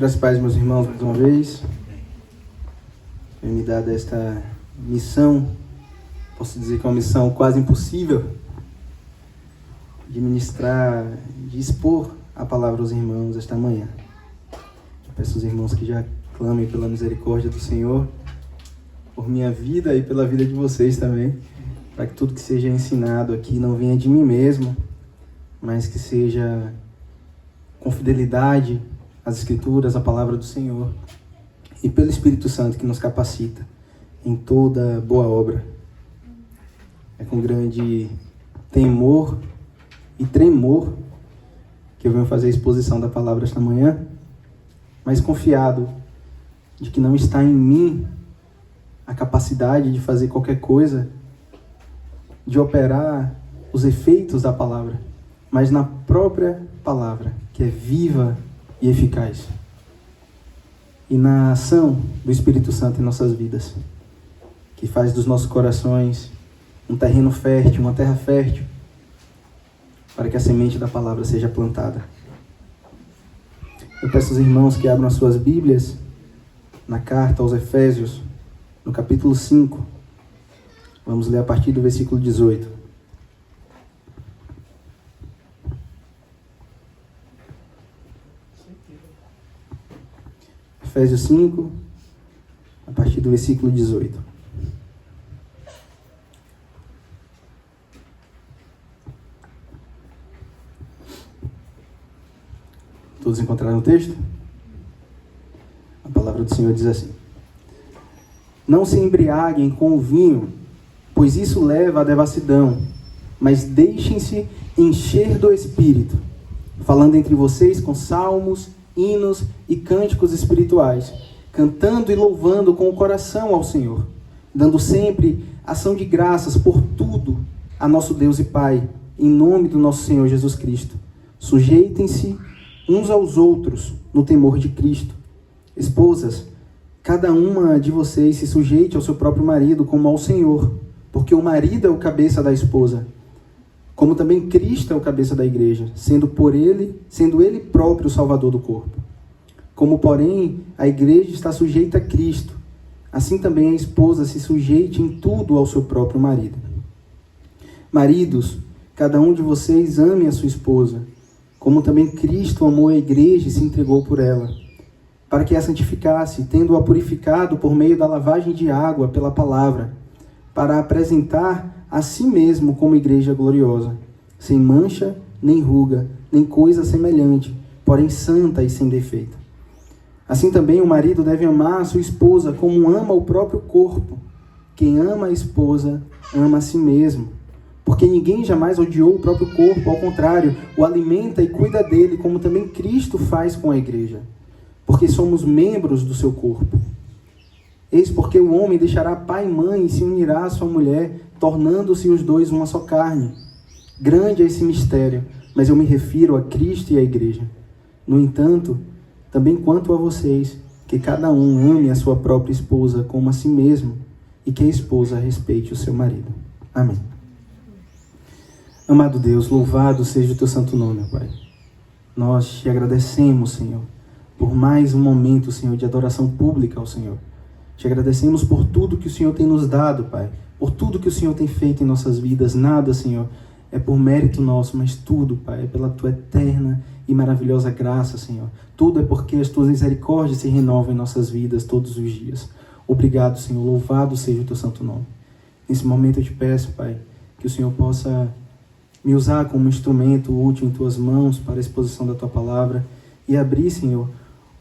Graças a Deus, meus irmãos, mais uma vez. Foi me dada esta missão, posso dizer que é uma missão quase impossível, de ministrar, de expor a palavra aos irmãos esta manhã. Peço aos irmãos que já clamem pela misericórdia do Senhor, por minha vida e pela vida de vocês também, para que tudo que seja ensinado aqui não venha de mim mesmo, mas que seja com fidelidade às Escrituras, à palavra do Senhor, e pelo Espírito Santo que nos capacita em toda boa obra. É com grande temor e tremor que eu venho fazer a exposição da palavra esta manhã, mas confiado de que não está em mim a capacidade de fazer qualquer coisa, de operar os efeitos da palavra, mas na própria palavra, que é viva e eficaz. E na ação do Espírito Santo em nossas vidas, que faz dos nossos corações um terreno fértil, uma terra fértil, para que a semente da palavra seja plantada. Eu peço aos irmãos que abram as suas Bíblias na carta aos Efésios, no capítulo 5. Vamos ler a partir do versículo 18. Efésios 5, a partir do versículo 18. Todos encontraram o texto? A palavra do Senhor diz assim: Não se embriaguem com o vinho, pois isso leva à devassidão, mas deixem-se encher do Espírito, falando entre vocês com salmos, hinos e cânticos espirituais, cantando e louvando com o coração ao Senhor, dando sempre ação de graças por tudo a nosso Deus e Pai, em nome do nosso Senhor Jesus Cristo. Sujeitem-se uns aos outros no temor de Cristo. Esposas, cada uma de vocês se sujeite ao seu próprio marido como ao Senhor, porque o marido é o cabeça da esposa, como também Cristo é o cabeça da igreja, sendo ele próprio o Salvador do corpo. Como, porém, a igreja está sujeita a Cristo, assim também a esposa se sujeite em tudo ao seu próprio marido. Maridos, cada um de vocês ame a sua esposa, como também Cristo amou a igreja e se entregou por ela, para que a santificasse, tendo-a purificado por meio da lavagem de água pela palavra, para apresentar a si mesmo como igreja gloriosa, sem mancha, nem ruga, nem coisa semelhante, porém santa e sem defeito. Assim também o marido deve amar a sua esposa como ama o próprio corpo. Quem ama a esposa, ama a si mesmo. Porque ninguém jamais odiou o próprio corpo, ao contrário, o alimenta e cuida dele, como também Cristo faz com a igreja. Porque somos membros do seu corpo. Eis porque o homem deixará pai e mãe e se unirá à sua mulher, tornando-se os dois uma só carne. Grande é esse mistério, mas eu me refiro a Cristo e à igreja. No entanto, também quanto a vocês, que cada um ame a sua própria esposa como a si mesmo, e que a esposa respeite o seu marido. Amém. Amado Deus, louvado seja o teu santo nome, Pai. Nós te agradecemos, Senhor, por mais um momento, Senhor, de adoração pública ao Senhor. Te agradecemos por tudo que o Senhor tem nos dado, Pai, por tudo que o Senhor tem feito em nossas vidas. Nada, Senhor, é por mérito nosso, mas tudo, Pai, é pela tua eterna e maravilhosa graça, Senhor. Tudo é porque as tuas misericórdias se renovam em nossas vidas todos os dias. Obrigado, Senhor, louvado seja o teu santo nome. Nesse momento eu te peço, Pai, que o Senhor possa me usar como instrumento útil em tuas mãos para a exposição da tua palavra e abrir, Senhor,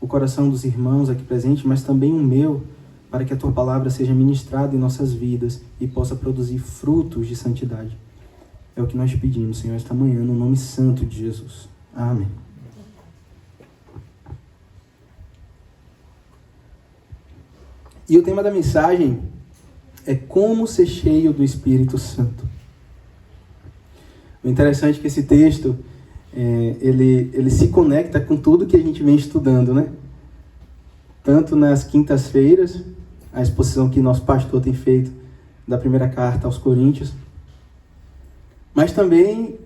o coração dos irmãos aqui presentes, mas também o meu, para que a tua palavra seja ministrada em nossas vidas e possa produzir frutos de santidade. É o que nós te pedimos, Senhor, esta manhã, no nome santo de Jesus. Amém. E o tema da mensagem é como ser cheio do Espírito Santo. O interessante é que esse texto, ele se conecta com tudo que a gente vem estudando, né? Tanto nas quintas-feiras, a exposição que nosso pastor tem feito da primeira carta aos Coríntios, mas também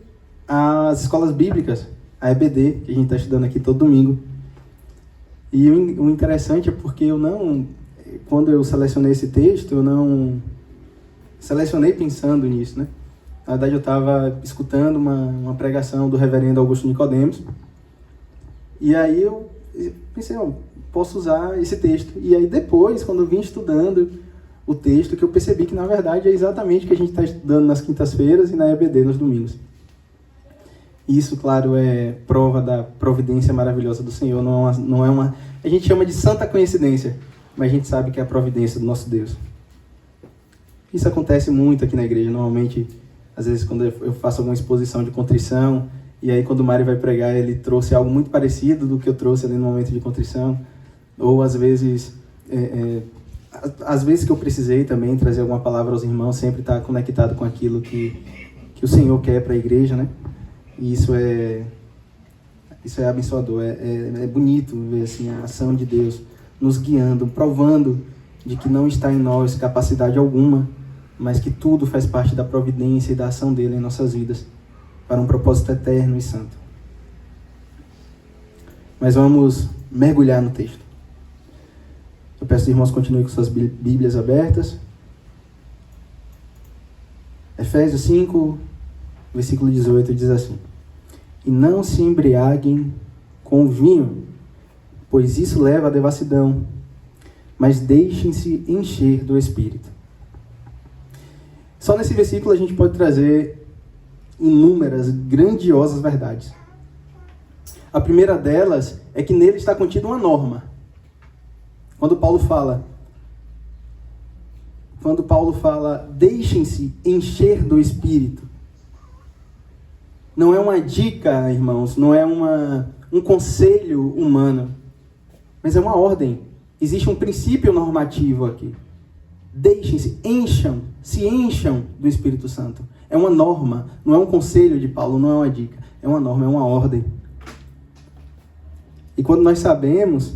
as escolas bíblicas, a EBD, que a gente está estudando aqui todo domingo. E o interessante é porque quando eu selecionei esse texto, eu não selecionei pensando nisso, né? Na verdade, eu estava escutando uma pregação do reverendo Augusto Nicodemos, e aí eu pensei, posso usar esse texto. E aí depois, quando eu vim estudando o texto, que eu percebi que, na verdade, é exatamente o que a gente está estudando nas quintas-feiras e na EBD nos domingos. Isso, claro, é prova da providência maravilhosa do Senhor. Não é uma... A gente chama de santa coincidência, mas a gente sabe que é a providência do nosso Deus. Isso acontece muito aqui na igreja. Normalmente, às vezes, quando eu faço alguma exposição de contrição, e aí quando o Mário vai pregar, ele trouxe algo muito parecido do que eu trouxe ali no momento de contrição. Ou, às vezes que eu precisei também trazer alguma palavra aos irmãos, sempre estar conectado com aquilo que o Senhor quer para a igreja, né? E isso é abençoador, é bonito ver assim, a ação de Deus nos guiando, provando de que não está em nós capacidade alguma, mas que tudo faz parte da providência e da ação dele em nossas vidas, para um propósito eterno e santo. Mas vamos mergulhar no texto. Eu peço que os irmãos continuem com suas Bíblias abertas. Efésios 5, versículo 18 diz assim: E não se embriaguem com vinho, pois isso leva à devassidão, mas deixem-se encher do Espírito. Só nesse versículo a gente pode trazer inúmeras, grandiosas verdades. A primeira delas é que nele está contida uma norma. Quando Paulo fala, deixem-se encher do Espírito, não é uma dica, irmãos, não é um conselho humano, mas é uma ordem. Existe um princípio normativo aqui. Deixem-se, se encham do Espírito Santo. É uma norma, não é um conselho de Paulo, não é uma dica. É uma norma, é uma ordem. E quando nós sabemos,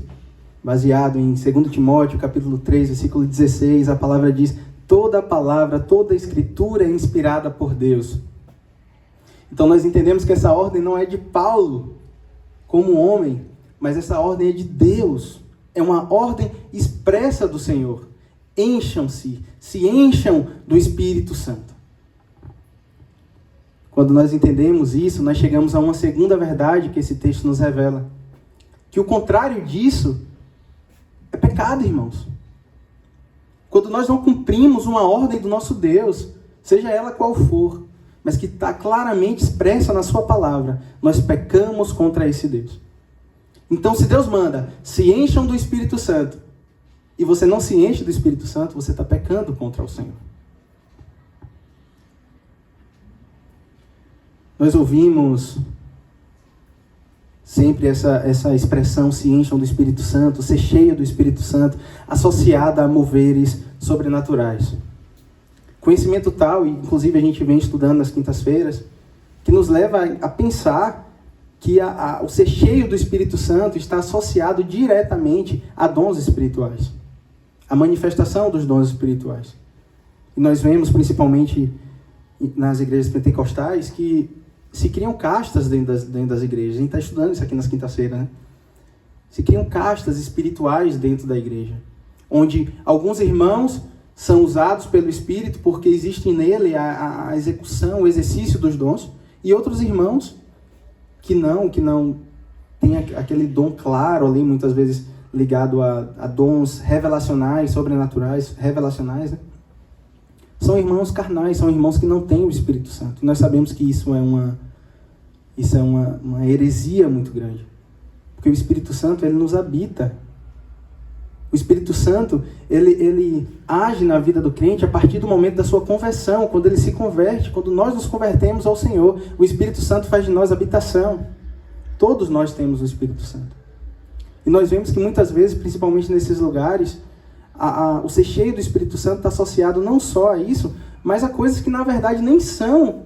baseado em 2 Timóteo, capítulo 3, versículo 16, a palavra diz: toda a palavra, toda a escritura é inspirada por Deus. Então nós entendemos que essa ordem não é de Paulo como homem, mas essa ordem é de Deus. É uma ordem expressa do Senhor. Encham-se, se encham do Espírito Santo. Quando nós entendemos isso, nós chegamos a uma segunda verdade que esse texto nos revela. Que o contrário disso é pecado, irmãos. Quando nós não cumprimos uma ordem do nosso Deus, seja ela qual for, mas que está claramente expressa na sua palavra, nós pecamos contra esse Deus. Então, se Deus manda, se encham do Espírito Santo, e você não se enche do Espírito Santo, você está pecando contra o Senhor. Nós ouvimos sempre essa expressão, se encham do Espírito Santo, ser cheio do Espírito Santo, associada a moveres sobrenaturais. Conhecimento tal, e inclusive a gente vem estudando nas quintas-feiras, que nos leva a pensar que o ser cheio do Espírito Santo está associado diretamente a dons espirituais, a manifestação dos dons espirituais. E nós vemos principalmente nas igrejas pentecostais que se criam castas dentro das igrejas. A gente está estudando isso aqui nas quintas-feiras, né? Se criam castas espirituais dentro da igreja, onde alguns irmãos são usados pelo Espírito porque existe nele a execução, o exercício dos dons, e outros irmãos que não têm aquele dom claro ali, muitas vezes ligado a dons revelacionais, sobrenaturais, revelacionais, né? São irmãos carnais, são irmãos que não têm o Espírito Santo. E nós sabemos que isso é uma heresia muito grande. Porque o Espírito Santo, ele nos habita. O Espírito Santo, ele age na vida do crente a partir do momento da sua conversão, quando ele se converte, quando nós nos convertemos ao Senhor. O Espírito Santo faz de nós habitação. Todos nós temos o Espírito Santo. E nós vemos que muitas vezes, principalmente nesses lugares, o ser cheio do Espírito Santo está associado não só a isso, mas a coisas que na verdade nem são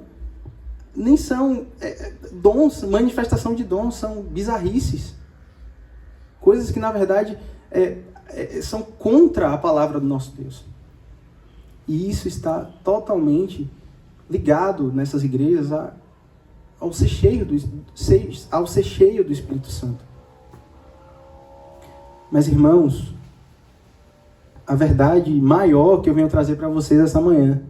dons, manifestação de dons, são bizarrices. Coisas que na verdade são contra a palavra do nosso Deus. E isso está totalmente ligado nessas igrejas ao ser cheio do Espírito Santo. Mas, irmãos, a verdade maior que eu venho trazer para vocês essa manhã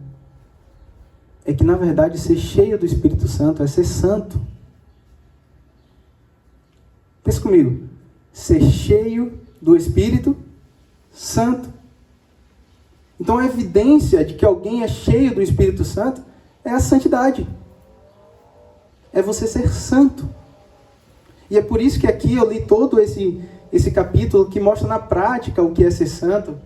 é que, na verdade, ser cheio do Espírito Santo é ser santo. Pensa comigo. Ser cheio do Espírito Santo. Então, a evidência de que alguém é cheio do Espírito Santo é a santidade. É você ser santo. E é por isso que aqui eu li todo esse capítulo que mostra na prática o que é ser santo.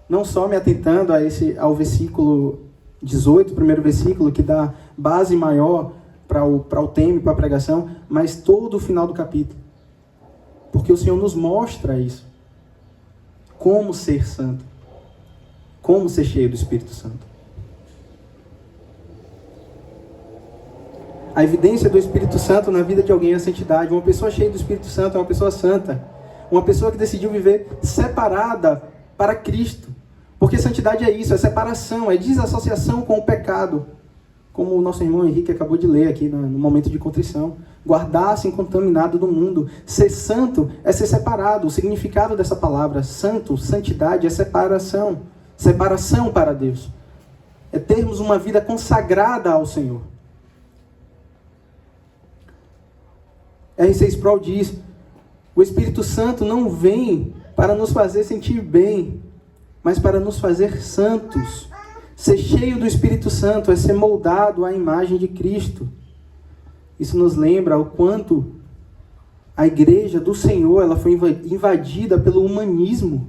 Não só me atentando ao versículo 18, primeiro versículo, que dá base maior para o tema e para a pregação, mas todo o final do capítulo. Porque o Senhor nos mostra isso. Como ser santo. Como ser cheio do Espírito Santo. A evidência do Espírito Santo na vida de alguém é a santidade. Uma pessoa cheia do Espírito Santo é uma pessoa santa. Uma pessoa que decidiu viver separada para Cristo. Porque santidade é isso, é separação, é desassociação com o pecado. Como o nosso irmão Henrique acabou de ler aqui no momento de contrição. Guardar-se incontaminado do mundo. Ser santo é ser separado. O significado dessa palavra, santo, santidade, é separação. Separação para Deus. É termos uma vida consagrada ao Senhor. R.C. Sproul diz: o Espírito Santo não vem para nos fazer sentir bem, mas para nos fazer santos. Ser cheio do Espírito Santo é ser moldado à imagem de Cristo. Isso nos lembra o quanto a igreja do Senhor ela foi invadida pelo humanismo.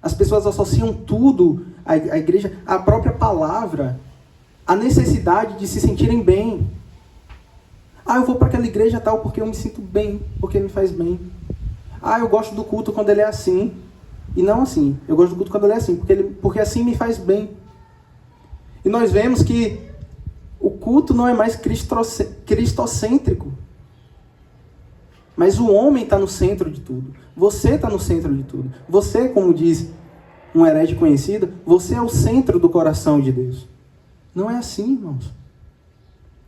As pessoas associam tudo, a igreja, a própria palavra, a necessidade de se sentirem bem. Eu vou para aquela igreja tal porque eu me sinto bem, porque me faz bem. Eu gosto do culto quando ele é assim, e não assim. Eu gosto do culto quando ele é assim, porque assim me faz bem. E nós vemos que o culto não é mais cristocêntrico. Mas o homem está no centro de tudo. Você está no centro de tudo. Você, como diz um herege conhecido, você é o centro do coração de Deus. Não é assim, irmãos.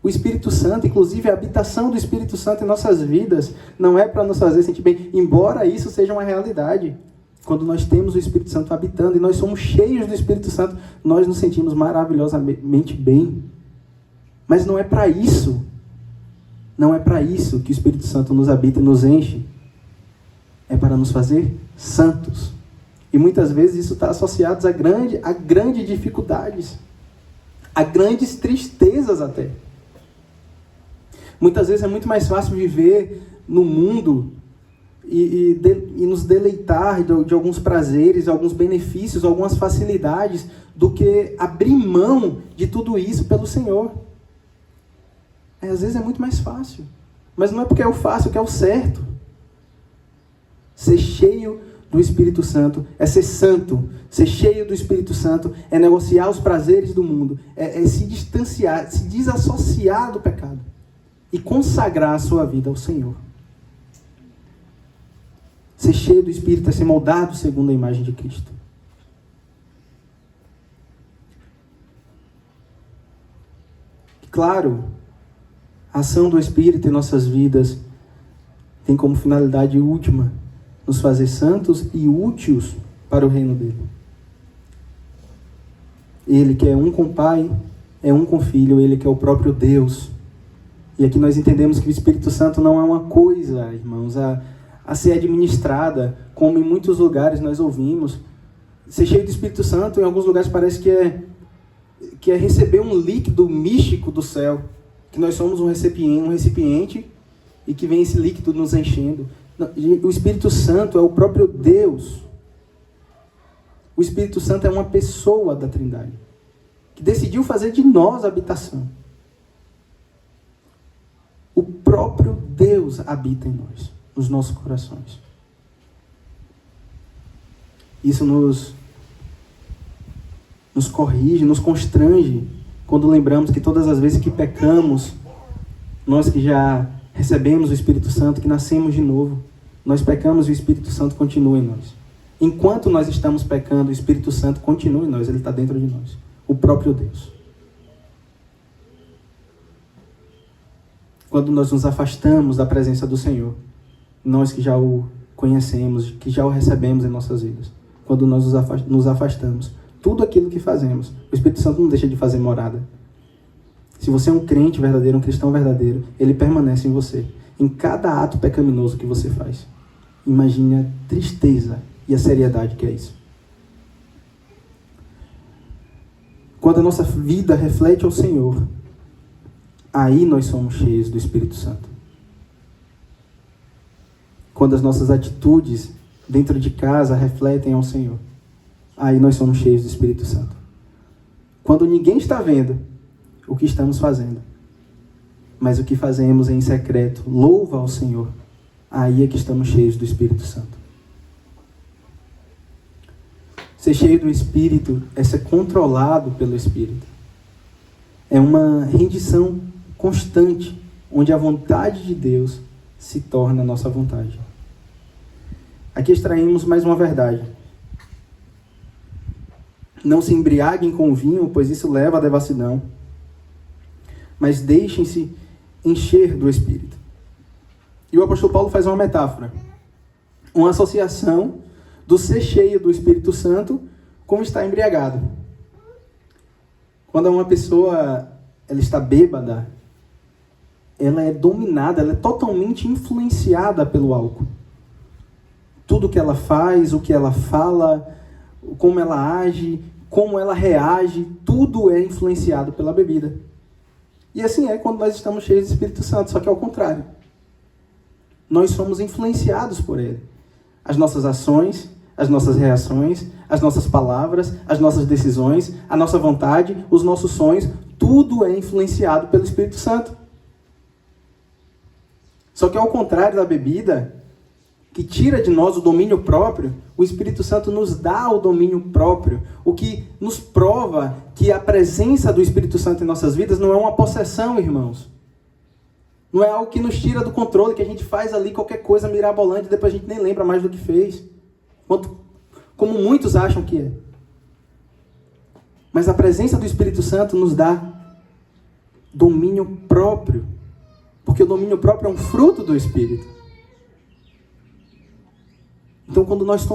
O Espírito Santo, inclusive a habitação do Espírito Santo em nossas vidas, não é para nos fazer sentir bem, embora isso seja uma realidade. Quando nós temos o Espírito Santo habitando e nós somos cheios do Espírito Santo, nós nos sentimos maravilhosamente bem. Mas não é para isso. Não é para isso que o Espírito Santo nos habita e nos enche. É para nos fazer santos. E muitas vezes isso está associado a grandes dificuldades. A grandes tristezas até. Muitas vezes é muito mais fácil viver no mundo e nos deleitar de alguns prazeres, alguns benefícios, algumas facilidades, do que abrir mão de tudo isso pelo Senhor. Às vezes é muito mais fácil. Mas não é porque é o fácil que é o certo. Ser cheio do Espírito Santo é ser santo. Ser cheio do Espírito Santo é negociar os prazeres do mundo. É se distanciar, se desassociar do pecado. E consagrar a sua vida ao Senhor. Ser cheio do Espírito é ser moldado segundo a imagem de Cristo. Claro, a ação do Espírito em nossas vidas tem como finalidade última nos fazer santos e úteis para o reino dele. Ele que é um com o Pai, é um com o Filho, ele que é o próprio Deus. E aqui nós entendemos que o Espírito Santo não é uma coisa, irmãos, a ser administrada, como em muitos lugares nós ouvimos. Ser cheio do Espírito Santo, em alguns lugares parece que é receber um líquido místico do céu, que nós somos um recipiente e que vem esse líquido nos enchendo. O Espírito Santo é o próprio Deus. O Espírito Santo é uma pessoa da Trindade, que decidiu fazer de nós habitação. O próprio Deus habita em nós, nos nossos corações. Isso nos corrige, nos constrange, quando lembramos que todas as vezes que pecamos, nós que já recebemos o Espírito Santo, que nascemos de novo, nós pecamos e o Espírito Santo continua em nós. Enquanto nós estamos pecando, o Espírito Santo continua em nós, ele está dentro de nós. O próprio Deus. Quando nós nos afastamos da presença do Senhor, nós que já o conhecemos, que já o recebemos em nossas vidas. Quando nós nos afastamos, tudo aquilo que fazemos, o Espírito Santo não deixa de fazer morada. Se você é um crente verdadeiro, um cristão verdadeiro, ele permanece em você, em cada ato pecaminoso que você faz. Imagine a tristeza e a seriedade que é isso. Quando a nossa vida reflete ao Senhor, aí nós somos cheios do Espírito Santo. Quando as nossas atitudes dentro de casa refletem ao Senhor, aí nós somos cheios do Espírito Santo. Quando ninguém está vendo o que estamos fazendo, mas o que fazemos em secreto louva ao Senhor, aí é que estamos cheios do Espírito Santo. Ser cheio do Espírito é ser controlado pelo Espírito. É uma rendição constante, onde a vontade de Deus se torna a nossa vontade. Aqui extraímos mais uma verdade. Não se embriaguem com vinho, pois isso leva à devassidão, mas deixem-se encher do Espírito. E o apóstolo Paulo faz uma metáfora, uma associação do ser cheio do Espírito Santo com estar embriagado. Quando uma pessoa ela está bêbada, ela é dominada, ela é totalmente influenciada pelo álcool. Tudo que ela faz, o que ela fala, como ela age, como ela reage, tudo é influenciado pela bebida. E assim é quando nós estamos cheios do Espírito Santo, só que é ao contrário. Nós somos influenciados por ele. As nossas ações, as nossas reações, as nossas palavras, as nossas decisões, a nossa vontade, os nossos sonhos, tudo é influenciado pelo Espírito Santo. Só que ao contrário da bebida, que tira de nós o domínio próprio, o Espírito Santo nos dá o domínio próprio, o que nos prova que a presença do Espírito Santo em nossas vidas não é uma possessão, irmãos. Não é algo que nos tira do controle, que a gente faz ali qualquer coisa mirabolante e depois a gente nem lembra mais do que fez. Como muitos acham que é. Mas a presença do Espírito Santo nos dá domínio próprio. Porque o domínio próprio é um fruto do Espírito. Então, quando nós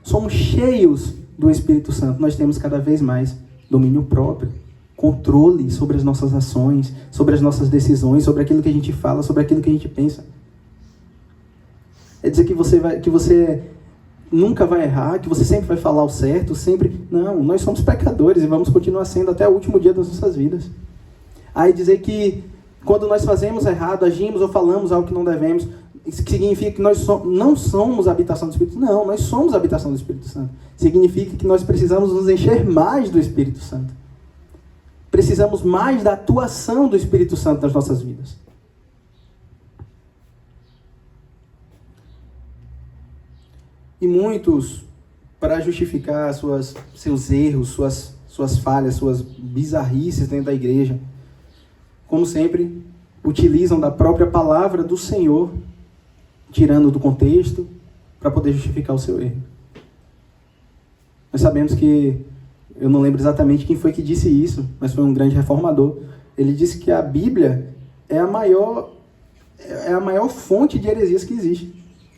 somos cheios do Espírito Santo, nós temos cada vez mais domínio próprio, controle sobre as nossas ações, sobre as nossas decisões, sobre aquilo que a gente fala, sobre aquilo que a gente pensa. É dizer que você nunca vai errar, que você sempre vai falar o certo, sempre... Não, nós somos pecadores e vamos continuar sendo até o último dia das nossas vidas. Aí dizer que quando nós fazemos errado, agimos ou falamos algo que não devemos, isso significa que nós não somos a habitação do Espírito. Não, nós somos a habitação do Espírito Santo. Significa que nós precisamos nos encher mais do Espírito Santo. Precisamos mais da atuação do Espírito Santo nas nossas vidas. E muitos, para justificar seus erros, suas falhas, suas bizarrices dentro da igreja, como sempre, utilizam da própria palavra do Senhor, tirando do contexto, para poder justificar o seu erro. Nós sabemos que, eu não lembro exatamente quem foi que disse isso, mas foi um grande reformador. Ele disse que a Bíblia é a maior fonte de heresias que existe.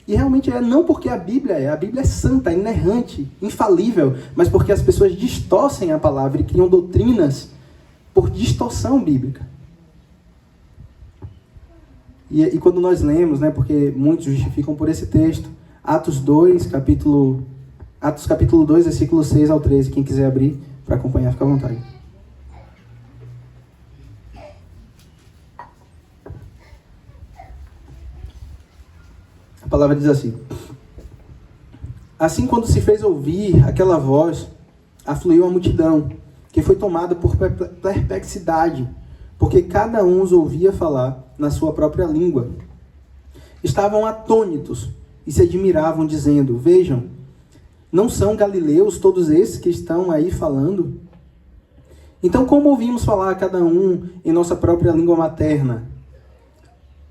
E realmente não porque a Bíblia é santa, é inerrante, infalível, mas porque as pessoas distorcem a palavra e criam doutrinas por distorção bíblica. E quando nós lemos, porque muitos justificam por esse texto, Atos capítulo 2, versículo 6 ao 13, quem quiser abrir para acompanhar, fica à vontade. A palavra diz assim: assim, quando se fez ouvir aquela voz, afluiu a multidão, que foi tomada por perplexidade, porque cada um os ouvia falar na sua própria língua. Estavam atônitos e se admiravam, dizendo: vejam, não são galileus todos esses que estão aí falando? Então, como ouvimos falar a cada um em nossa própria língua materna?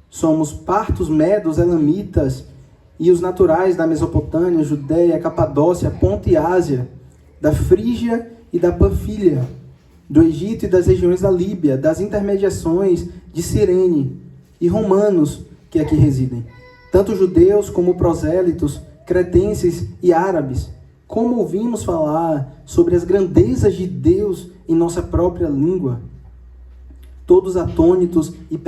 Somos partos, medos, elamitas e os naturais da Mesopotâmia, Judéia, Capadócia, Ponto e Ásia, da Frígia e da Panfilha, do Egito e das regiões da Líbia, das intermediações de Cirene, e romanos que aqui residem. tanto judeus como prosélitos, cretenses e árabes, como ouvimos falar sobre as grandezas de Deus em nossa própria língua. Todos atônitos e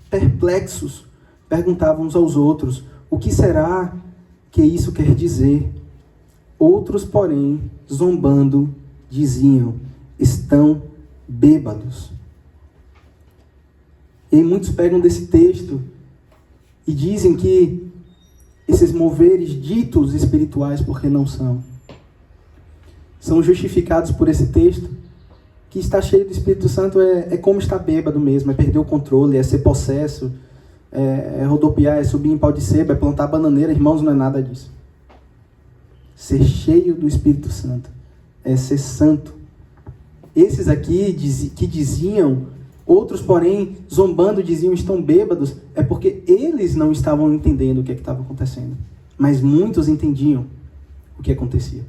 perplexos, perguntavam uns aos outros: o que será que isso quer dizer? Outros, porém, zombando, diziam: estão bêbados. E aí muitos pegam desse texto e dizem que esses moveres ditos espirituais, porque não são justificados por esse texto, que estar cheio do Espírito Santo é como estar bêbado mesmo, é perder o controle, é ser possesso, é rodopiar, é subir em pau de sebo, é plantar bananeira. Irmãos, não é nada disso. Ser cheio do Espírito Santo é ser santo. Esses aqui que diziam, outros, porém, zombando, diziam estão bêbados, é porque eles não estavam entendendo o que estava acontecendo. Mas muitos entendiam o que acontecia.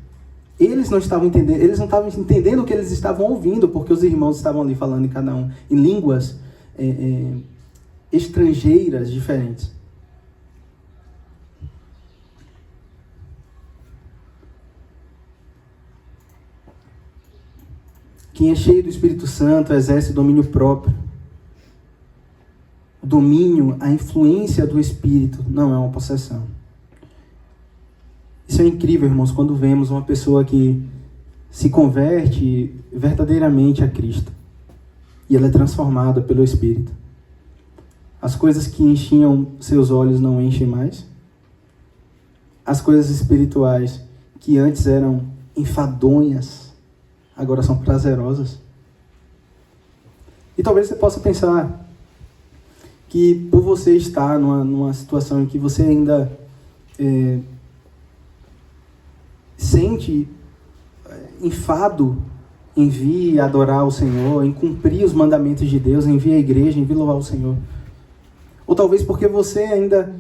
Eles não estavam entendendo o que eles estavam ouvindo, porque os irmãos estavam ali falando em cada um em línguas estrangeiras diferentes. Quem é cheio do Espírito Santo exerce domínio próprio. O domínio, a influência do Espírito não é uma possessão. Isso é incrível, irmãos, quando vemos uma pessoa que se converte verdadeiramente a Cristo e ela é transformada pelo Espírito. As coisas que enchiam seus olhos não enchem mais. As coisas espirituais que antes eram enfadonhas, agora são prazerosas. E talvez você possa pensar que por você estar numa situação em que você ainda sente enfado em vir adorar o Senhor, em cumprir os mandamentos de Deus, em vir à igreja, em vir louvar o Senhor. Ou talvez porque você ainda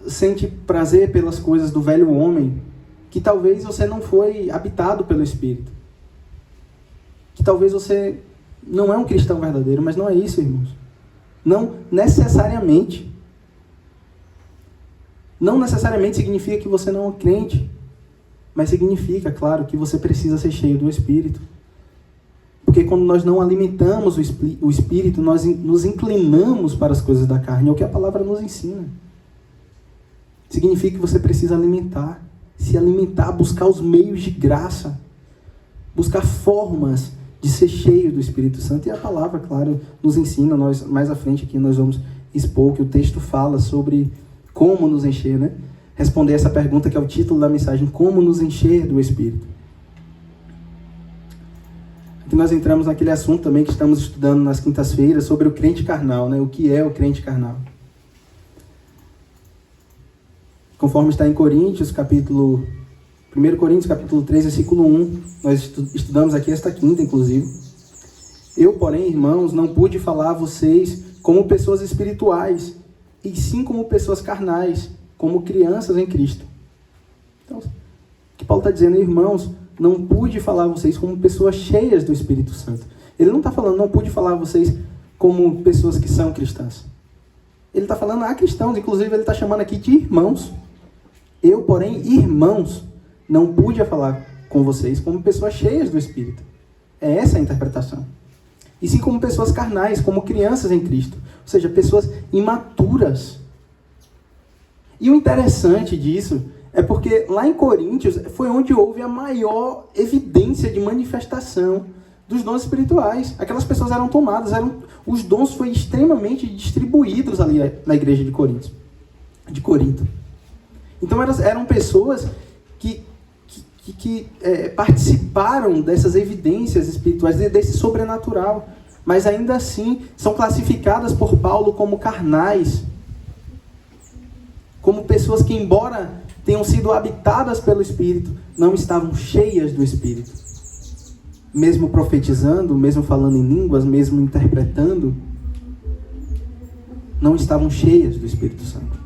sente prazer pelas coisas do velho homem, que talvez você não foi habitado pelo Espírito. Que talvez você não é um cristão verdadeiro, mas não é isso, irmãos. Não necessariamente. Não necessariamente significa que você não é um crente, mas significa, claro, que você precisa ser cheio do Espírito. Porque quando nós não alimentamos o Espírito, nós nos inclinamos para as coisas da carne, é o que a palavra nos ensina. Significa que você precisa alimentar, se alimentar, buscar os meios de graça, buscar formas de ser cheio do Espírito Santo. E a palavra, claro, nos ensina. Nós, mais à frente aqui, nós vamos expor que o texto fala sobre como nos encher, né? Responder essa pergunta que é o título da mensagem: como nos encher do Espírito. Aqui nós entramos naquele assunto também que estamos estudando nas quintas-feiras sobre o crente carnal, né? O que é o crente carnal? Conforme está em Coríntios, 1 Coríntios, capítulo 3, versículo 1, nós estudamos aqui esta quinta, inclusive. Eu, porém, irmãos, não pude falar a vocês como pessoas espirituais, e sim como pessoas carnais, como crianças em Cristo. Então, o que Paulo está dizendo, irmãos, não pude falar a vocês como pessoas cheias do Espírito Santo. Ele não está falando, não pude falar a vocês como pessoas que são cristãs. Ele está falando a cristãos, inclusive ele está chamando aqui de irmãos. Eu, porém, irmãos, não pude falar com vocês como pessoas cheias do Espírito. É essa a interpretação. E sim como pessoas carnais, como crianças em Cristo. Ou seja, pessoas imaturas. E o interessante disso é porque lá em Coríntios foi onde houve a maior evidência de manifestação dos dons espirituais. Aquelas pessoas eram tomadas, os dons foram extremamente distribuídos ali na igreja de Corinto. Então eram pessoas que participaram dessas evidências espirituais, desse sobrenatural, mas ainda assim são classificadas por Paulo como carnais, como pessoas que, embora tenham sido habitadas pelo Espírito, não estavam cheias do Espírito. Mesmo profetizando, mesmo falando em línguas, mesmo interpretando, não estavam cheias do Espírito Santo.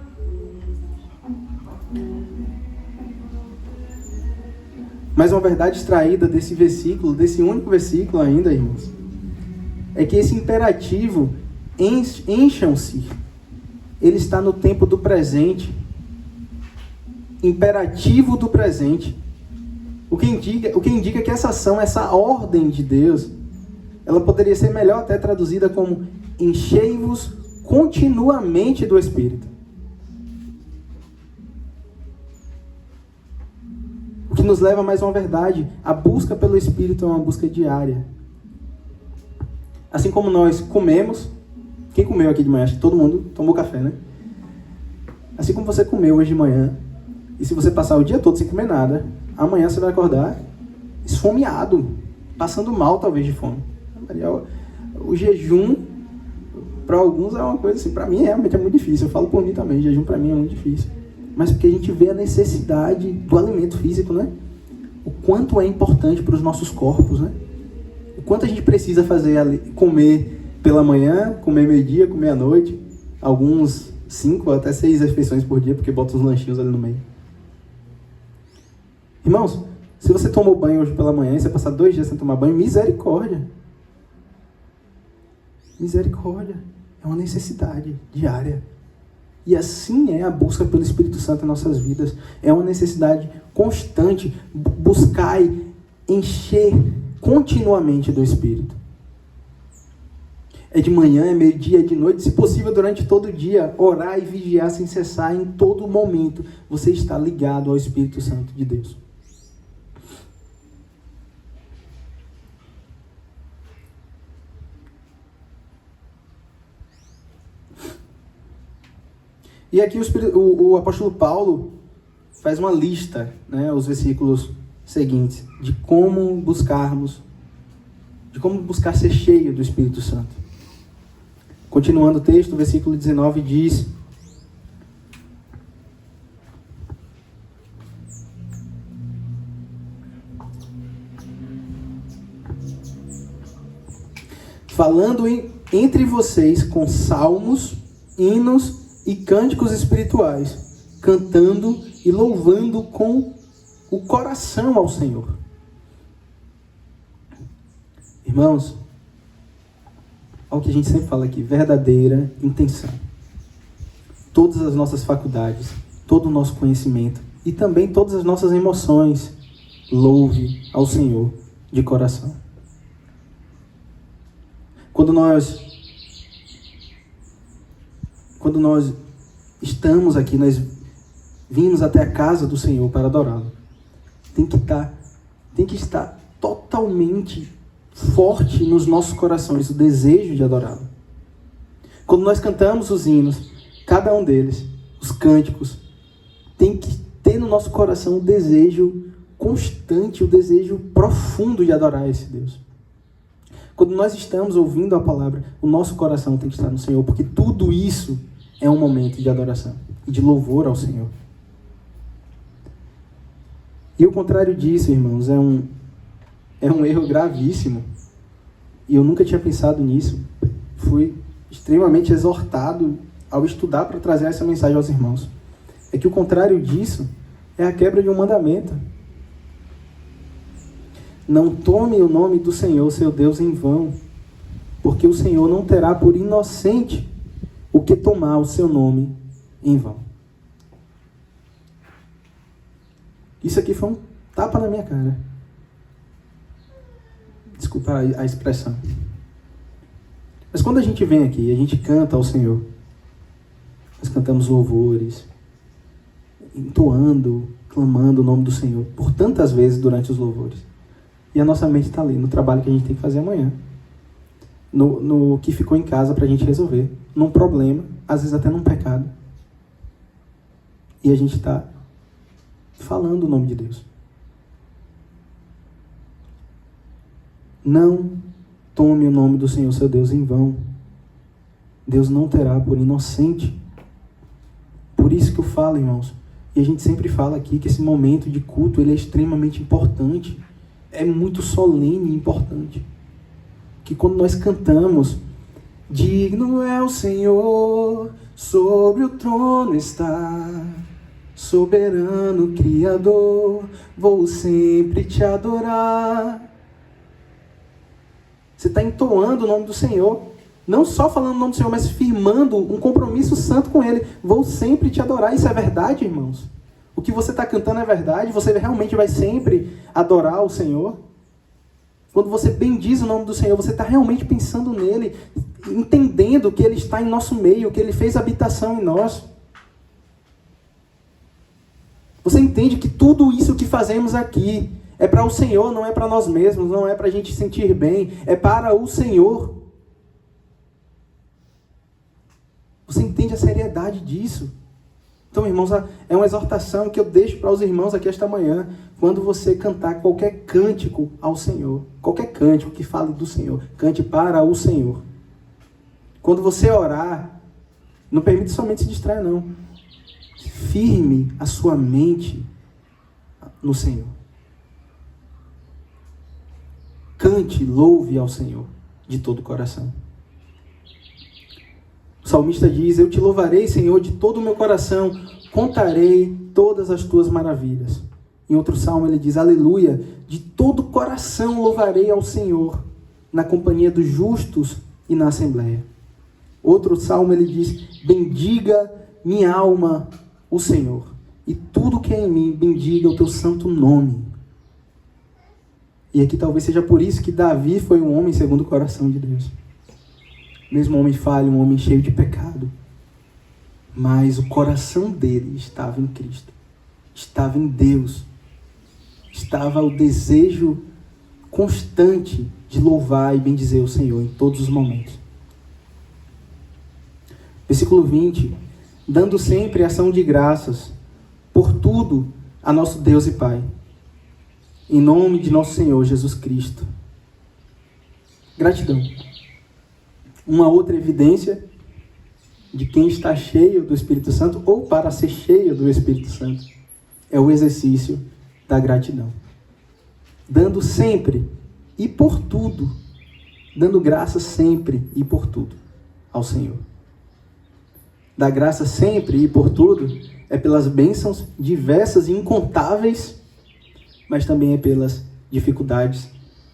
Mas uma verdade extraída desse versículo, desse único versículo ainda, irmãos, é que esse imperativo, encham-se, ele está no tempo do presente, imperativo do presente. O que indica que essa ação, essa ordem de Deus, ela poderia ser melhor até traduzida como enchei-vos continuamente do Espírito. O que nos leva a mais uma verdade: a busca pelo Espírito é uma busca diária. Assim como nós comemos, quem comeu aqui de manhã? Acho que todo mundo tomou café, né? Assim como você comeu hoje de manhã, e se você passar o dia todo sem comer nada, amanhã você vai acordar esfomeado, passando mal talvez de fome. O jejum, para alguns é uma coisa assim, para mim realmente é muito difícil, eu falo por mim também, jejum para mim é muito difícil. Mas porque a gente vê a necessidade do alimento físico, né? O quanto é importante para os nossos corpos, né? O quanto a gente precisa comer pela manhã, comer meio-dia, comer à noite, alguns 5 até 6 refeições por dia, porque bota uns lanchinhos ali no meio. Irmãos, se você tomou banho hoje pela manhã e você passar 2 dias sem tomar banho, misericórdia. Misericórdia. É uma necessidade diária. E assim é a busca pelo Espírito Santo em nossas vidas. É uma necessidade constante. Buscai encher continuamente do Espírito. É de manhã, é meio-dia, é de noite, se possível durante todo o dia. Orar e vigiar sem cessar em todo momento. Você está ligado ao Espírito Santo de Deus. E aqui o apóstolo Paulo faz uma lista, né, os versículos seguintes, de como buscar ser cheio do Espírito Santo. Continuando o texto, o versículo 19 diz: falando entre vocês com salmos, hinos e cânticos espirituais, cantando e louvando com o coração ao Senhor. Irmãos, olha o que a gente sempre fala aqui, verdadeira intenção. Todas as nossas faculdades, todo o nosso conhecimento e também todas as nossas emoções, louve ao Senhor de coração. Quando nós estamos aqui, nós vimos até a casa do Senhor para adorá-lo. Tem que estar totalmente forte nos nossos corações o desejo de adorá-lo. Quando nós cantamos os hinos, cada um deles, os cânticos, tem que ter no nosso coração o desejo constante, o desejo profundo de adorar esse Deus. Quando nós estamos ouvindo a palavra, o nosso coração tem que estar no Senhor, porque tudo isso é um momento de adoração e de louvor ao Senhor. E o contrário disso, irmãos, é um erro gravíssimo. E eu nunca tinha pensado nisso. Fui extremamente exortado ao estudar para trazer essa mensagem aos irmãos. É que o contrário disso é a quebra de um mandamento. Não tome o nome do Senhor, seu Deus, em vão, porque o Senhor não terá por inocente o que tomar o seu nome em vão. Isso aqui foi um tapa na minha cara. Desculpa a expressão. Mas quando a gente vem aqui, a gente canta ao Senhor. Nós cantamos louvores, entoando, clamando o nome do Senhor por tantas vezes durante os louvores. E a nossa mente está ali, no trabalho que a gente tem que fazer amanhã. No que ficou em casa para a gente resolver. Num problema, às vezes até num pecado. E a gente está falando o nome de Deus. Não tome o nome do Senhor, seu Deus, em vão. Deus não terá por inocente. Por isso que eu falo, irmãos, e a gente sempre fala aqui que esse momento de culto ele é extremamente importante. É muito solene e importante. Que quando nós cantamos, digno é o Senhor, sobre o trono está, soberano Criador, vou sempre te adorar. Você está entoando o nome do Senhor. Não só falando o nome do Senhor, mas firmando um compromisso santo com Ele. Vou sempre te adorar. Isso é verdade, irmãos? O que você está cantando é verdade? Você realmente vai sempre adorar o Senhor? Quando você bendiz o nome do Senhor, você está realmente pensando nele, entendendo que Ele está em nosso meio, que Ele fez habitação em nós. Você entende que tudo isso que fazemos aqui é para o Senhor, não é para nós mesmos, não é para a gente se sentir bem, é para o Senhor. Você entende a seriedade disso? Então, irmãos, é uma exortação que eu deixo para os irmãos aqui esta manhã. Quando você cantar qualquer cântico ao Senhor, qualquer cântico que fale do Senhor, cante para o Senhor. Quando você orar, não permite somente se distrair, não. Firme a sua mente no Senhor. Cante, louve ao Senhor de todo o coração. O salmista diz: eu te louvarei, Senhor, de todo o meu coração, contarei todas as tuas maravilhas. Em outro salmo ele diz: aleluia, de todo o coração louvarei ao Senhor, na companhia dos justos e na assembleia. Outro salmo ele diz: bendiga minha alma o Senhor, e tudo que é em mim, bendiga o teu santo nome. E aqui talvez seja por isso que Davi foi um homem segundo o coração de Deus. Mesmo um homem falho, um homem cheio de pecado. Mas o coração dele estava em Cristo. Estava em Deus. Estava o desejo constante de louvar e bendizer o Senhor em todos os momentos. Versículo 20. Dando sempre ação de graças por tudo a nosso Deus e Pai, em nome de nosso Senhor Jesus Cristo. Gratidão. Uma outra evidência de quem está cheio do Espírito Santo, ou para ser cheio do Espírito Santo, é o exercício da gratidão. Dando sempre e por tudo, dando graças sempre e por tudo ao Senhor. Dar graças sempre e por tudo é pelas bênçãos diversas e incontáveis, mas também é pelas dificuldades,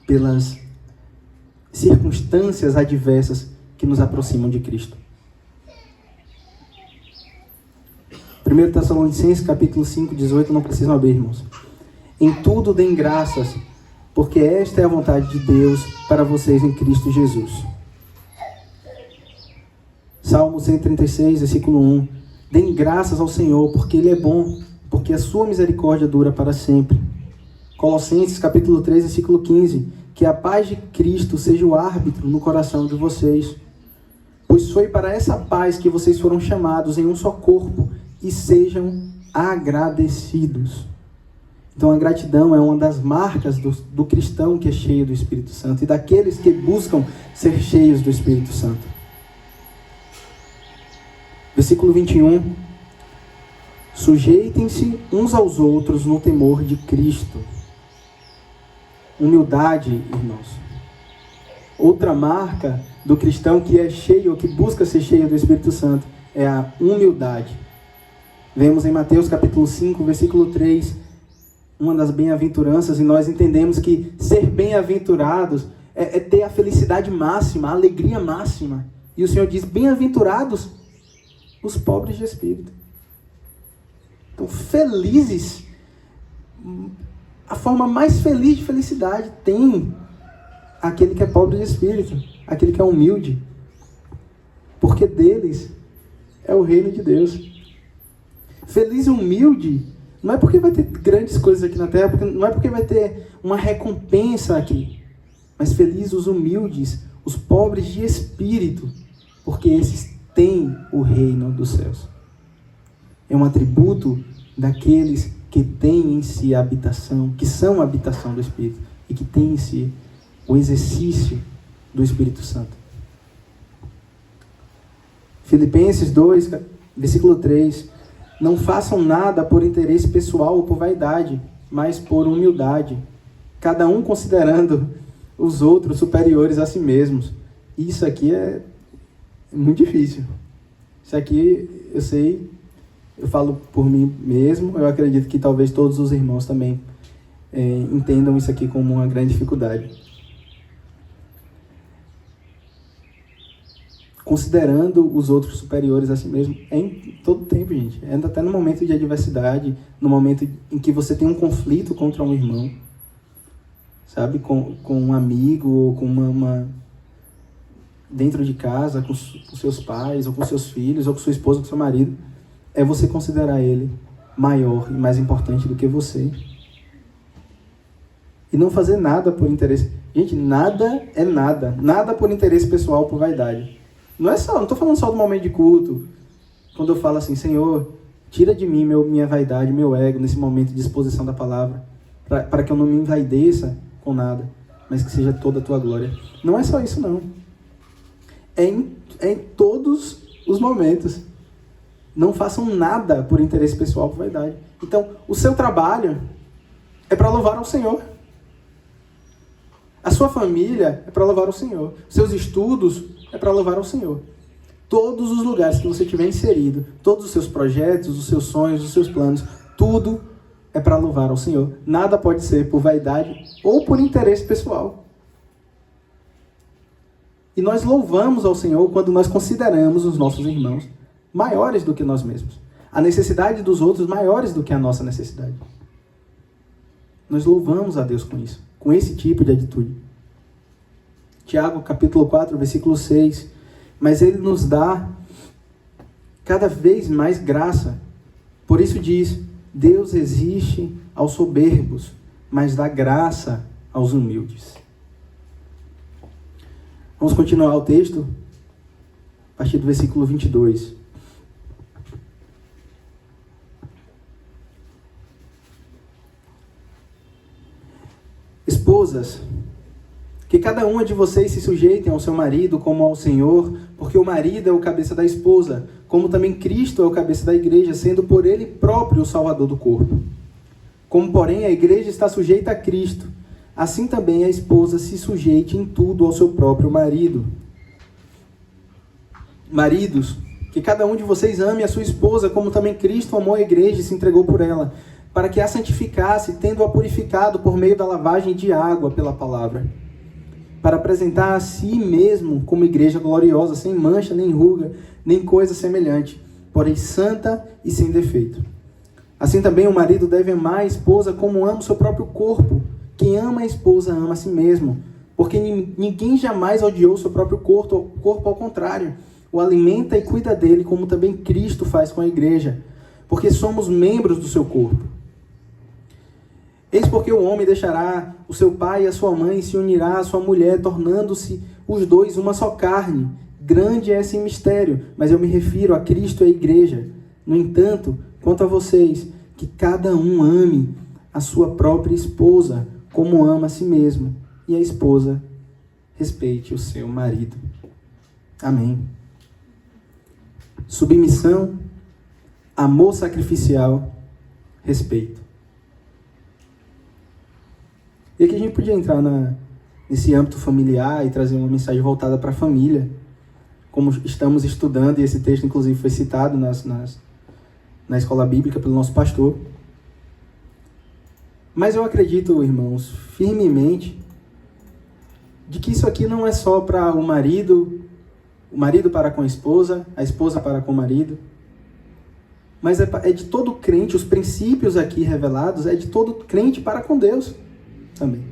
pelas circunstâncias adversas que nos aproximam de Cristo. 1 Tessalonicenses capítulo 5, 18, não precisam abrir, irmãos. Em tudo deem graças, porque esta é a vontade de Deus para vocês em Cristo Jesus. Salmo 136, versículo 1. Deem graças ao Senhor, porque Ele é bom, porque a sua misericórdia dura para sempre. Colossenses capítulo 3, versículo 15. Que a paz de Cristo seja o árbitro no coração de vocês. Pois foi para essa paz que vocês foram chamados em um só corpo, e sejam agradecidos. Então a gratidão é uma das marcas do cristão que é cheio do Espírito Santo e daqueles que buscam ser cheios do Espírito Santo. Versículo 21. Sujeitem-se uns aos outros no temor de Cristo. Humildade, irmãos. Outra marca do cristão que é cheio, ou que busca ser cheio do Espírito Santo, é a humildade. Vemos em Mateus capítulo 5, versículo 3, uma das bem-aventuranças, e nós entendemos que ser bem-aventurados é ter a felicidade máxima, a alegria máxima. E o Senhor diz: bem-aventurados os pobres de espírito. Então, felizes, a forma mais feliz de felicidade tem aquele que é pobre de espírito, aquele que é humilde, porque deles é o reino de Deus. Feliz e humilde não é porque vai ter grandes coisas aqui na terra, não é porque vai ter uma recompensa aqui, mas felizes os humildes, os pobres de espírito, porque esses têm o reino dos céus. É um atributo daqueles que têm em si a habitação, que são a habitação do Espírito, e que têm em si o exercício do Espírito Santo. Filipenses 2, versículo 3. Não façam nada por interesse pessoal ou por vaidade, mas por humildade, cada um considerando os outros superiores a si mesmos. Isso aqui é muito difícil. Isso aqui, eu sei, eu falo por mim mesmo, eu acredito que talvez todos os irmãos também entendam isso aqui como uma grande dificuldade. considerando os outros superiores a si mesmo. É em todo tempo, gente. É até no momento de adversidade, no momento em que você tem um conflito contra um irmão, sabe? Com um amigo, ou com uma dentro de casa, com seus pais, ou com seus filhos, ou com sua esposa, ou com seu marido. É você considerar ele maior e mais importante do que você. E não fazer nada por interesse. Gente, nada é nada. Nada por interesse pessoal, por vaidade. Não estou falando só do momento de culto. Quando eu falo assim, Senhor, tira de mim minha vaidade, meu ego, nesse momento de exposição da palavra, para que eu não me envaideça com nada, mas que seja toda a tua glória. Não é só isso, não. É em todos os momentos. Não façam nada por interesse pessoal, por vaidade. Então, o seu trabalho é para louvar ao Senhor. A sua família é para louvar ao Senhor. Seus estudos é para louvar ao Senhor. Todos os lugares que você tiver inserido, todos os seus projetos, os seus sonhos, os seus planos, tudo é para louvar ao Senhor. Nada pode ser por vaidade ou por interesse pessoal. E nós louvamos ao Senhor quando nós consideramos os nossos irmãos maiores do que nós mesmos. A necessidade dos outros maiores do que a nossa necessidade. Nós louvamos a Deus com isso, com esse tipo de atitude. Tiago, capítulo 4, versículo 6. Mas Ele nos dá cada vez mais graça. Por isso diz, Deus resiste aos soberbos, mas dá graça aos humildes. Vamos continuar o texto, a partir do versículo 22. Esposas, que cada uma de vocês se sujeitem ao seu marido como ao Senhor, porque o marido é o cabeça da esposa, como também Cristo é o cabeça da igreja, sendo por ele próprio o Salvador do corpo. Como, porém, a igreja está sujeita a Cristo, assim também a esposa se sujeite em tudo ao seu próprio marido. Maridos, que cada um de vocês ame a sua esposa, como também Cristo amou a igreja e se entregou por ela, para que a santificasse, tendo-a purificado por meio da lavagem de água pela palavra, para apresentar a si mesmo como igreja gloriosa, sem mancha, nem ruga, nem coisa semelhante, porém santa e sem defeito. Assim também o marido deve amar a esposa como ama o seu próprio corpo. Quem ama a esposa ama a si mesmo, porque ninguém jamais odiou o seu próprio corpo, ao contrário, o alimenta e cuida dele, como também Cristo faz com a igreja, porque somos membros do seu corpo. Eis porque o homem deixará o seu pai e a sua mãe e se unirá à sua mulher, tornando-se os dois uma só carne. Grande é esse mistério, mas eu me refiro a Cristo e a igreja. No entanto, quanto a vocês, que cada um ame a sua própria esposa, como ama a si mesmo, e a esposa respeite o seu marido. Amém. Submissão, amor sacrificial, respeito. E aqui a gente podia entrar nesse âmbito familiar e trazer uma mensagem voltada para a família, como estamos estudando, e esse texto inclusive foi citado na escola bíblica pelo nosso pastor. Mas eu acredito, irmãos, firmemente, de que isso aqui não é só para o marido para com a esposa para com o marido, mas é de todo crente. Os princípios aqui revelados é de todo crente para com Deus também.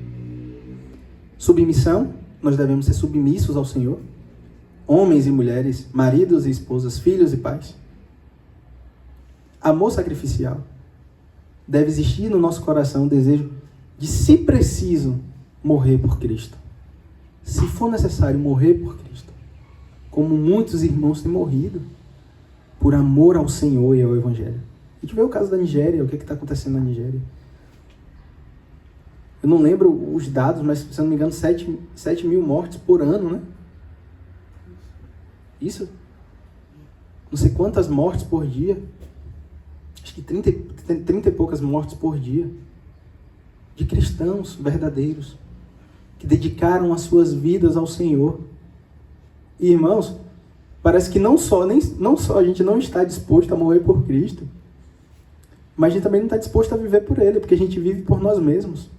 Submissão, nós devemos ser submissos ao Senhor, homens e mulheres, maridos e esposas, filhos e pais. Amor sacrificial, deve existir no nosso coração o desejo de, se preciso, morrer por Cristo. Se for necessário morrer por Cristo, como muitos irmãos têm morrido, por amor ao Senhor e ao Evangelho. A gente vê o caso da Nigéria, o que está acontecendo na Nigéria. Eu não lembro os dados, mas, se eu não me engano, 7 mil mortes por ano, né? Isso? Não sei quantas mortes por dia. Acho que 30 e poucas mortes por dia. De cristãos verdadeiros, que dedicaram as suas vidas ao Senhor. E, irmãos, parece que não só a gente não está disposto a morrer por Cristo, mas a gente também não está disposto a viver por Ele, porque a gente vive por nós mesmos.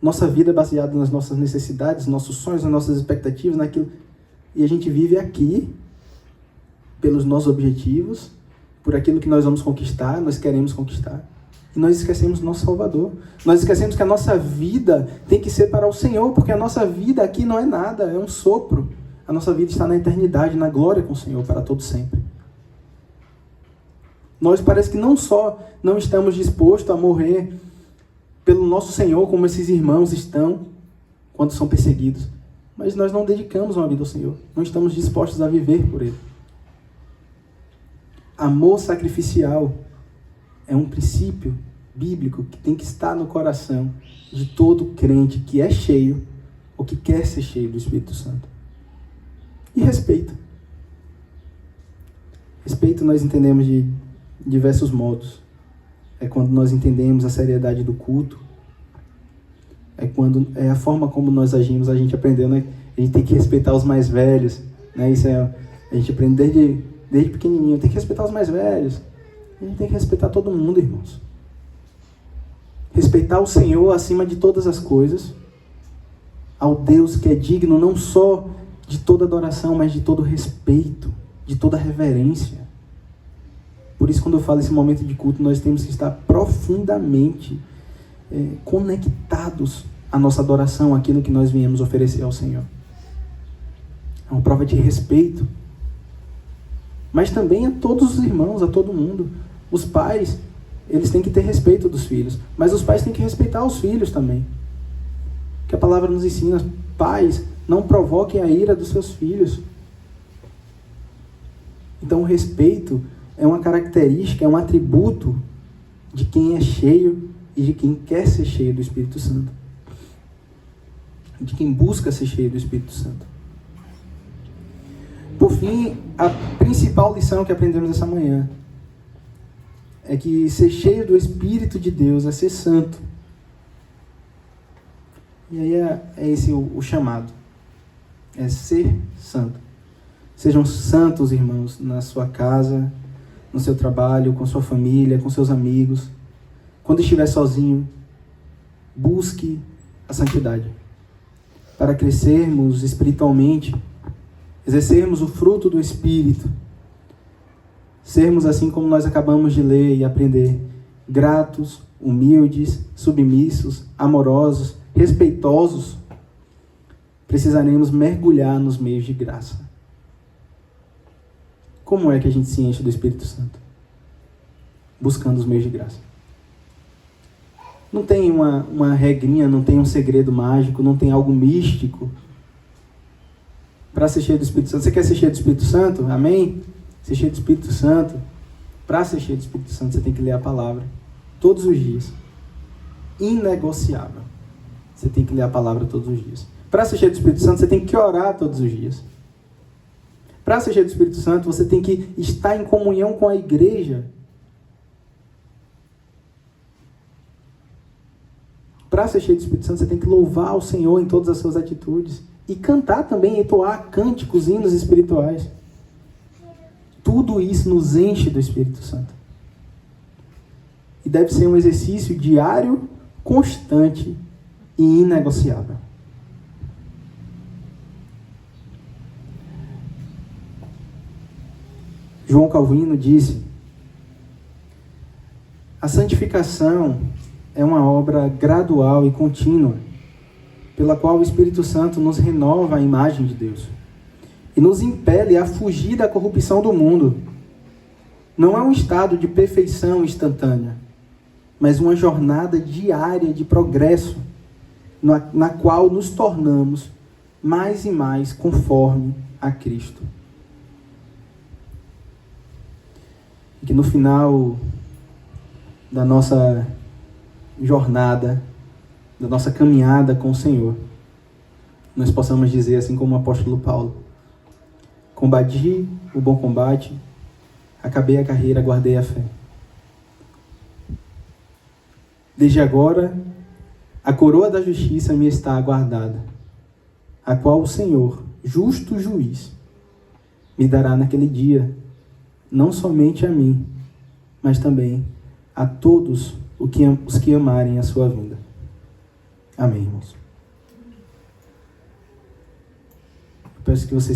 Nossa vida é baseada nas nossas necessidades, nossos sonhos, nas nossas expectativas, naquilo. E a gente vive aqui pelos nossos objetivos, por aquilo que nós vamos conquistar, nós queremos conquistar. E nós esquecemos do nosso Salvador. Nós esquecemos que a nossa vida tem que ser para o Senhor, porque a nossa vida aqui não é nada, é um sopro. A nossa vida está na eternidade, na glória com o Senhor, para todo sempre. Nós parece que não só não estamos dispostos a morrer pelo nosso Senhor, como esses irmãos estão quando são perseguidos, mas nós não dedicamos uma vida ao Senhor. Não estamos dispostos a viver por Ele. Amor sacrificial é um princípio bíblico que tem que estar no coração de todo crente que é cheio ou que quer ser cheio do Espírito Santo. E respeito. Respeito nós entendemos de diversos modos. É quando nós entendemos a seriedade do culto. É a forma como nós agimos. A gente aprendeu, né? A gente tem que respeitar os mais velhos, né? A gente aprende desde pequenininho. Tem que respeitar os mais velhos. A gente tem que respeitar todo mundo, irmãos. Respeitar o Senhor acima de todas as coisas. Ao Deus que é digno não só de toda adoração, mas de todo respeito, de toda reverência. Por isso, quando eu falo esse momento de culto, nós temos que estar profundamente conectados à nossa adoração, àquilo que nós viemos oferecer ao Senhor. É uma prova de respeito. Mas também a todos os irmãos, a todo mundo. Os pais, eles têm que ter respeito dos filhos. Mas os pais têm que respeitar os filhos também. Que a palavra nos ensina, pais, não provoquem a ira dos seus filhos. Então o respeito é uma característica, é um atributo de quem é cheio e de quem quer ser cheio do Espírito Santo. De quem busca ser cheio do Espírito Santo. Por fim, a principal lição que aprendemos essa manhã é que ser cheio do Espírito de Deus é ser santo. E aí é esse o chamado. É ser santo. Sejam santos, irmãos, na sua casa, no seu trabalho, com sua família, com seus amigos. Quando estiver sozinho, busque a santidade. Para crescermos espiritualmente, exercermos o fruto do Espírito. Sermos assim como nós acabamos de ler e aprender. Gratos, humildes, submissos, amorosos, respeitosos. Precisaremos mergulhar nos meios de graça. Como é que a gente se enche do Espírito Santo? Buscando os meios de graça. Não tem uma regrinha, não tem um segredo mágico, não tem algo místico para ser cheio do Espírito Santo. Você quer ser cheio do Espírito Santo? Amém? Ser cheio do Espírito Santo. Para ser cheio do Espírito Santo, você tem que ler a palavra todos os dias. Inegociável. Você tem que ler a palavra todos os dias. Para ser cheio do Espírito Santo, você tem que orar todos os dias. Para ser cheio do Espírito Santo, você tem que estar em comunhão com a igreja. Para ser cheio do Espírito Santo, você tem que louvar o Senhor em todas as suas atitudes. E cantar também, entoar cânticos, hinos espirituais. Tudo isso nos enche do Espírito Santo. E deve ser um exercício diário, constante e inegociável. João Calvino disse: a santificação é uma obra gradual e contínua, pela qual o Espírito Santo nos renova a imagem de Deus e nos impele a fugir da corrupção do mundo. Não é um estado de perfeição instantânea, mas uma jornada diária de progresso, na qual nos tornamos mais e mais conforme a Cristo. E que no final da nossa jornada, da nossa caminhada com o Senhor, nós possamos dizer, assim como o apóstolo Paulo: combati o bom combate, acabei a carreira, guardei a fé. Desde agora, a coroa da justiça me está aguardada, a qual o Senhor, justo juiz, me dará naquele dia, não somente a mim, mas também a todos os que amarem a sua vinda. Amém, irmãos. Eu peço que vocês